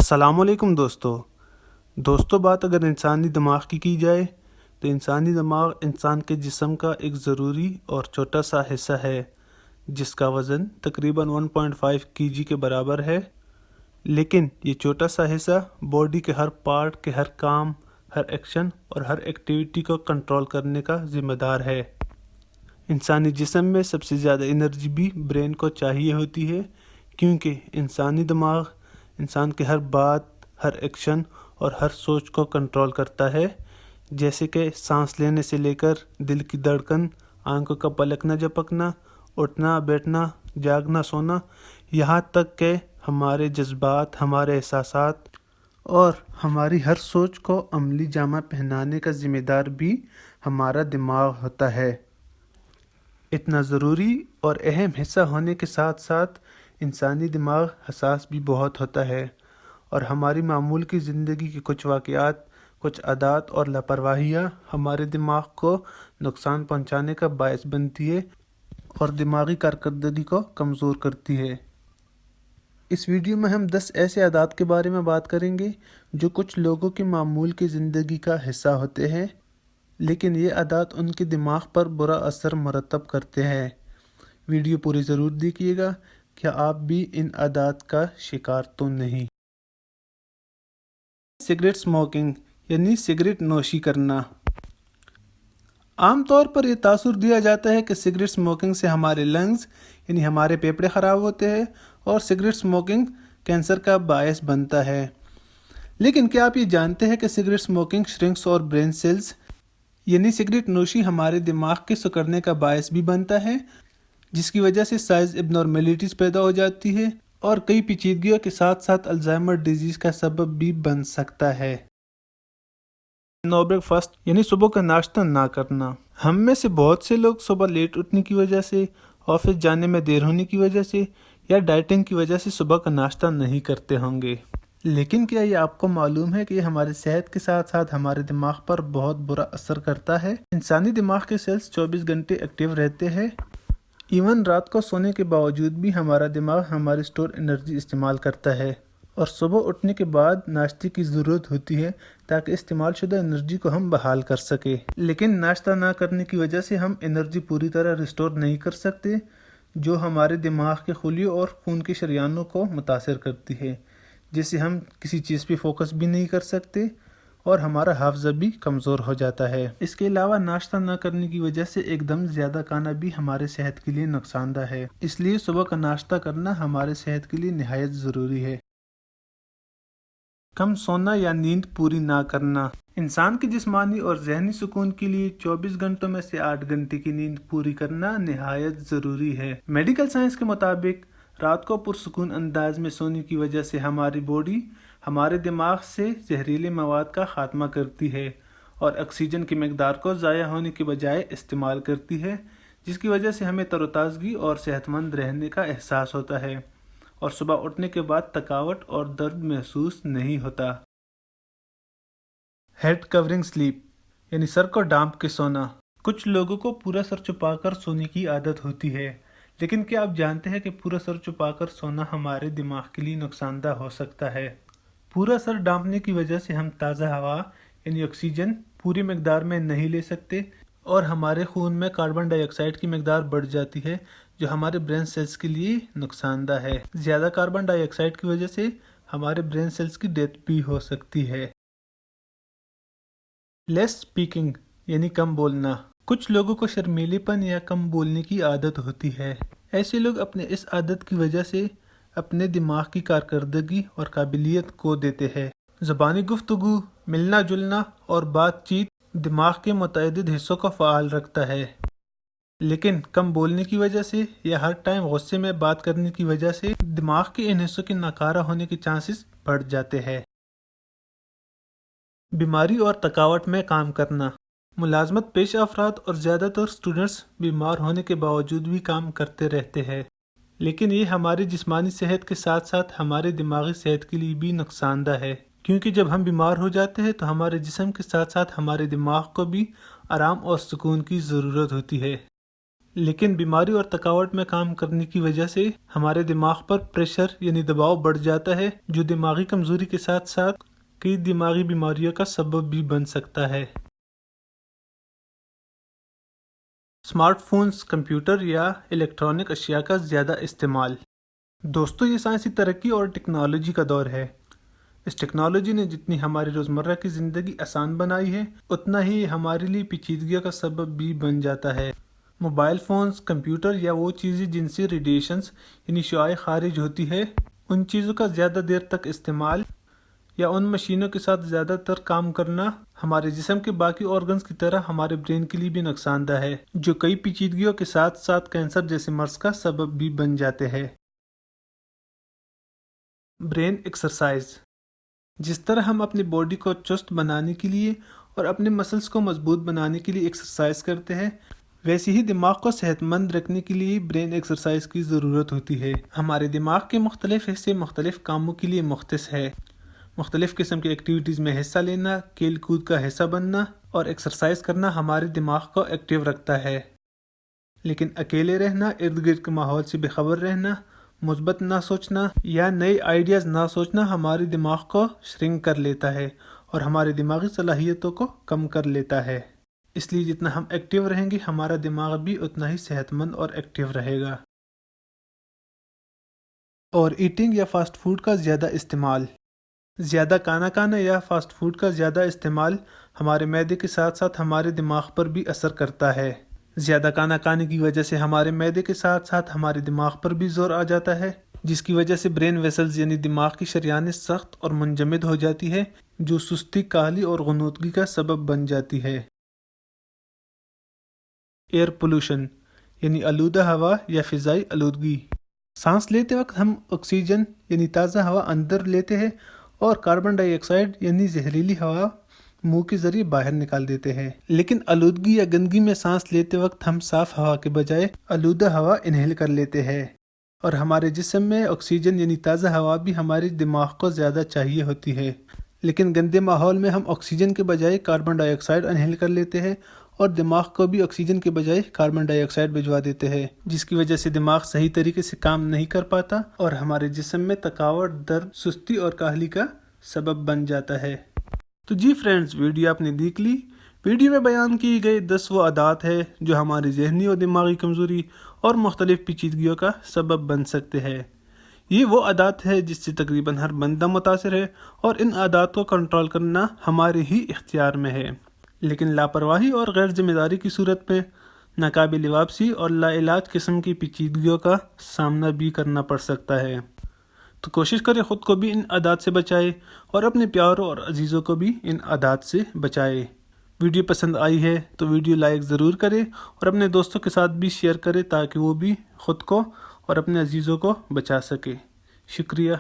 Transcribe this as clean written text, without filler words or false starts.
السلام علیکم دوستو بات اگر انسانی دماغ کی جائے تو انسانی دماغ انسان کے جسم کا ایک ضروری اور چھوٹا سا حصہ ہے جس کا وزن تقریباً 1.5 kg کے برابر ہے، لیکن یہ چھوٹا سا حصہ باڈی کے ہر پارٹ کے ہر کام، ہر ایکشن اور ہر ایکٹیویٹی کو کنٹرول کرنے کا ذمہ دار ہے۔ انسانی جسم میں سب سے زیادہ انرجی بھی برین کو چاہیے ہوتی ہے، کیونکہ انسانی دماغ انسان کے ہر بات، ہر ایکشن اور ہر سوچ کو کنٹرول کرتا ہے، جیسے کہ سانس لینے سے لے کر دل کی دھڑکن، آنکھوں کا پلکنا جھپکنا، اٹھنا بیٹھنا، جاگنا سونا، یہاں تک کہ ہمارے جذبات، ہمارے احساسات اور ہماری ہر سوچ کو عملی جامہ پہنانے کا ذمہ دار بھی ہمارا دماغ ہوتا ہے۔ اتنا ضروری اور اہم حصہ ہونے کے ساتھ ساتھ انسانی دماغ حساس بھی بہت ہوتا ہے، اور ہماری معمول کی زندگی کے کچھ واقعات، کچھ عادات اور لاپرواہیاں ہمارے دماغ کو نقصان پہنچانے کا باعث بنتی ہے اور دماغی کارکردگی کو کمزور کرتی ہے۔ اس ویڈیو میں ہم 10 ایسے عادات کے بارے میں بات کریں گے جو کچھ لوگوں کی معمول کی زندگی کا حصہ ہوتے ہیں، لیکن یہ عادات ان کے دماغ پر برا اثر مرتب کرتے ہیں۔ ویڈیو پوری ضرور دیکھیے گا، کیا آپ بھی ان عادات کا شکار تو نہیں؟ سگریٹ اسموکنگ یعنی سگریٹ نوشی کرنا۔ عام طور پر یہ تاثر دیا جاتا ہے کہ سگریٹ اسموکنگ سے ہمارے لنگز یعنی ہمارے پھیپھڑے خراب ہوتے ہیں اور سگریٹ اسموکنگ کینسر کا باعث بنتا ہے۔ لیکن کیا آپ یہ جانتے ہیں کہ سگریٹ اسموکنگ شرنکس اور برین سیلز یعنی سگریٹ نوشی ہمارے دماغ کے سکڑنے کا باعث بھی بنتا ہے، جس کی وجہ سے سائز ابنارمیلٹیز پیدا ہو جاتی ہے اور کئی پیچیدگیوں کے ساتھ ساتھ الزائمر ڈیزیز کا سبب بھی بن سکتا ہے۔ نو بریک فاسٹ یعنی صبح کا ناشتہ نہ کرنا۔ ہم میں سے بہت سے لوگ صبح لیٹ اٹھنے کی وجہ سے، آفس جانے میں دیر ہونے کی وجہ سے یا ڈائٹنگ کی وجہ سے صبح کا ناشتہ نہیں کرتے ہوں گے، لیکن کیا یہ آپ کو معلوم ہے کہ یہ ہماری صحت کے ساتھ ساتھ ہمارے دماغ پر بہت برا اثر کرتا ہے؟ انسانی دماغ کے سیلز 24 گھنٹے ایکٹیو رہتے ہیں، ایون رات کو سونے کے باوجود بھی ہمارا دماغ ہماری اسٹور انرجی استعمال کرتا ہے، اور صبح اٹھنے کے بعد ناشتے کی ضرورت ہوتی ہے تاکہ استعمال شدہ انرجی کو ہم بحال کر سکیں۔ لیکن ناشتہ نہ کرنے کی وجہ سے ہم انرجی پوری طرح ریسٹور نہیں کر سکتے، جو ہمارے دماغ کے خلیوں اور خون کے شریانوں کو متاثر کرتی ہے، جس سے ہم کسی چیز پہ فوکس بھی نہیں کر سکتے اور ہمارا حافظہ بھی کمزور ہو جاتا ہے۔ اس کے علاوہ ناشتہ نہ کرنے کی وجہ سے ایک دم زیادہ کھانا بھی ہمارے صحت کے لیے نقصان دہ ہے، اس لیے صبح کا ناشتہ کرنا ہمارے صحت کے لیے نہایت ضروری ہے۔ کم سونا یا نیند پوری نہ کرنا۔ انسان کے جسمانی اور ذہنی سکون کے لیے 24 گھنٹوں میں سے 8 گھنٹے کی نیند پوری کرنا نہایت ضروری ہے۔ میڈیکل سائنس کے مطابق رات کو پرسکون انداز میں سونے کی وجہ سے ہماری باڈی ہمارے دماغ سے زہریلے مواد کا خاتمہ کرتی ہے اور آکسیجن کی مقدار کو ضائع ہونے کے بجائے استعمال کرتی ہے، جس کی وجہ سے ہمیں تر و تازگی اور صحت مند رہنے کا احساس ہوتا ہے اور صبح اٹھنے کے بعد تھکاوٹ اور درد محسوس نہیں ہوتا۔ ہیڈ کورنگ سلیپ یعنی سر کو ڈھانپ کے سونا۔ کچھ لوگوں کو پورا سر چھپا کر سونے کی عادت ہوتی ہے، لیکن کیا آپ جانتے ہیں کہ پورا سر چھپا کر سونا ہمارے دماغ کے لیے نقصان دہ ہو سکتا ہے؟ پورا سر ڈھانپنے کی وجہ سے ہم تازہ ہوا یعنی آکسیجن پوری مقدار میں نہیں لے سکتے اور ہمارے خون میں کاربن ڈائی آکسائڈ کی مقدار بڑھ جاتی ہے، جو ہمارے برین سیلز کے لیے نقصان دہ ہے۔ زیادہ کاربن ڈائی آکسائڈ کی وجہ سے ہمارے برین سیلز کی ڈیتھ بھی ہو سکتی ہے۔ لیس اسپیکنگ یعنی کم بولنا۔ کچھ لوگوں کو شرمیلے پن یا کم بولنے کی عادت ہوتی ہے۔ ایسے لوگ اپنے اس عادت کی وجہ سے اپنے دماغ کی کارکردگی اور قابلیت کھو دیتے ہیں۔ زبانی گفتگو، ملنا جلنا اور بات چیت دماغ کے متعدد حصوں کو فعال رکھتا ہے، لیکن کم بولنے کی وجہ سے یا ہر ٹائم غصے میں بات کرنے کی وجہ سے دماغ کے ان حصوں کے ناکارہ ہونے کے چانسز بڑھ جاتے ہیں۔ بیماری اور تھکاوٹ میں کام کرنا۔ ملازمت پیش افراد اور زیادہ تر اسٹوڈنٹس بیمار ہونے کے باوجود بھی کام کرتے رہتے ہیں، لیکن یہ ہماری جسمانی صحت کے ساتھ ساتھ ہمارے دماغی صحت کے لیے بھی نقصان دہ ہے، کیونکہ جب ہم بیمار ہو جاتے ہیں تو ہمارے جسم کے ساتھ ساتھ ہمارے دماغ کو بھی آرام اور سکون کی ضرورت ہوتی ہے۔ لیکن بیماری اور تھکاوٹ میں کام کرنے کی وجہ سے ہمارے دماغ پر پریشر یعنی دباؤ بڑھ جاتا ہے، جو دماغی کمزوری کے ساتھ ساتھ کئی دماغی بیماریوں کا سبب بھی بن سکتا ہے۔ اسمارٹ فونز، کمپیوٹر یا الیکٹرانک اشیاء کا زیادہ استعمال۔ دوستو، یہ سائنسی ترقی اور ٹیکنالوجی کا دور ہے۔ اس ٹیکنالوجی نے جتنی ہماری روزمرہ کی زندگی آسان بنائی ہے، اتنا ہی ہمارے لیے پیچیدگیوں کا سبب بھی بن جاتا ہے۔ موبائل فونز، کمپیوٹر یا وہ چیزیں جن سے ریڈیشنز یعنی شعاع خارج ہوتی ہے، ان چیزوں کا زیادہ دیر تک استعمال یا ان مشینوں کے ساتھ زیادہ تر کام کرنا ہمارے جسم کے باقی آرگنز کی طرح ہمارے برین کے لیے بھی نقصان دہ ہے، جو کئی پیچیدگیوں کے ساتھ ساتھ کینسر جیسے مرض کا سبب بھی بن جاتے ہیں۔ Brain exercise. جس طرح ہم اپنی باڈی کو چست بنانے کے لیے اور اپنے مسلز کو مضبوط بنانے کے لیے ایکسرسائز کرتے ہیں، ویسے ہی دماغ کو صحت مند رکھنے کے لیے برین ایکسرسائز کی ضرورت ہوتی ہے۔ ہمارے دماغ کے مختلف حصے مختلف کاموں کے لیے مختص ہے۔ مختلف قسم کی ایکٹیویٹیز میں حصہ لینا، کھیل کود کا حصہ بننا اور ایکسرسائز کرنا ہمارے دماغ کو ایکٹیو رکھتا ہے۔ لیکن اکیلے رہنا، ارد گرد کے ماحول سے بے خبر رہنا، مثبت نہ سوچنا یا نئے آئیڈیاز نہ سوچنا ہمارے دماغ کو شرنک کر لیتا ہے اور ہماری دماغی صلاحیتوں کو کم کر لیتا ہے۔ اس لیے جتنا ہم ایکٹیو رہیں گے، ہمارا دماغ بھی اتنا ہی صحت مند اور ایکٹیو رہے گا۔ اور ایٹنگ یا فاسٹ فوڈ کا زیادہ استعمال۔ زیادہ کھانا یا فاسٹ فوڈ کا زیادہ استعمال ہمارے معدے کے ساتھ ساتھ ہمارے دماغ پر بھی اثر کرتا ہے۔ زیادہ کھانا کھانے کی وجہ سے ہمارے معدے کے ساتھ ساتھ ہمارے دماغ پر بھی زور آ جاتا ہے، جس کی وجہ سے برین ویسلز یعنی دماغ کی شریانیں سخت اور منجمد ہو جاتی ہے، جو سستی، کاہلی اور غنودگی کا سبب بن جاتی ہے۔ ایئر پولوشن یعنی آلودہ ہوا یا فضائی آلودگی۔ سانس لیتے وقت ہم آکسیجن یعنی تازہ ہوا اندر لیتے ہیں اور کاربن ڈائی آکسائڈ یعنی زہریلی ہوا منہ کے ذریعے باہر نکال دیتے ہیں۔ لیکن آلودگی یا گندگی میں سانس لیتے وقت ہم صاف ہوا کے بجائے آلودہ ہوا انہیل کر لیتے ہیں، اور ہمارے جسم میں آکسیجن یعنی تازہ ہوا بھی ہمارے دماغ کو زیادہ چاہیے ہوتی ہے۔ لیکن گندے ماحول میں ہم آکسیجن کے بجائے کاربن ڈائی آکسائڈ انہیل کر لیتے ہیں اور دماغ کو بھی آکسیجن کے بجائے کاربن ڈائی آکسائڈ بھجوا دیتے ہیں، جس کی وجہ سے دماغ صحیح طریقے سے کام نہیں کر پاتا اور ہمارے جسم میں تھکاوٹ، درد، سستی اور کاہلی کا سبب بن جاتا ہے۔ تو جی فرینڈز، ویڈیو آپ نے دیکھ لی۔ ویڈیو میں بیان کی گئی 10 وہ عادات ہے جو ہماری ذہنی اور دماغی کمزوری اور مختلف پیچیدگیوں کا سبب بن سکتے ہیں۔ یہ وہ عادات ہے جس سے تقریباً ہر بندہ متاثر ہے، اور ان عادات کو کنٹرول کرنا ہمارے ہی اختیار میں ہے، لیکن لاپرواہی اور غیر ذمہ داری کی صورت میں ناقابل واپسی اور لا علاج قسم کی پیچیدگیوں کا سامنا بھی کرنا پڑ سکتا ہے۔ تو کوشش کریں خود کو بھی ان عادات سے بچائے اور اپنے پیاروں اور عزیزوں کو بھی ان عادات سے بچائے۔ ویڈیو پسند آئی ہے تو ویڈیو لائک ضرور کریں اور اپنے دوستوں کے ساتھ بھی شیئر کریں تاکہ وہ بھی خود کو اور اپنے عزیزوں کو بچا سکے۔ شکریہ۔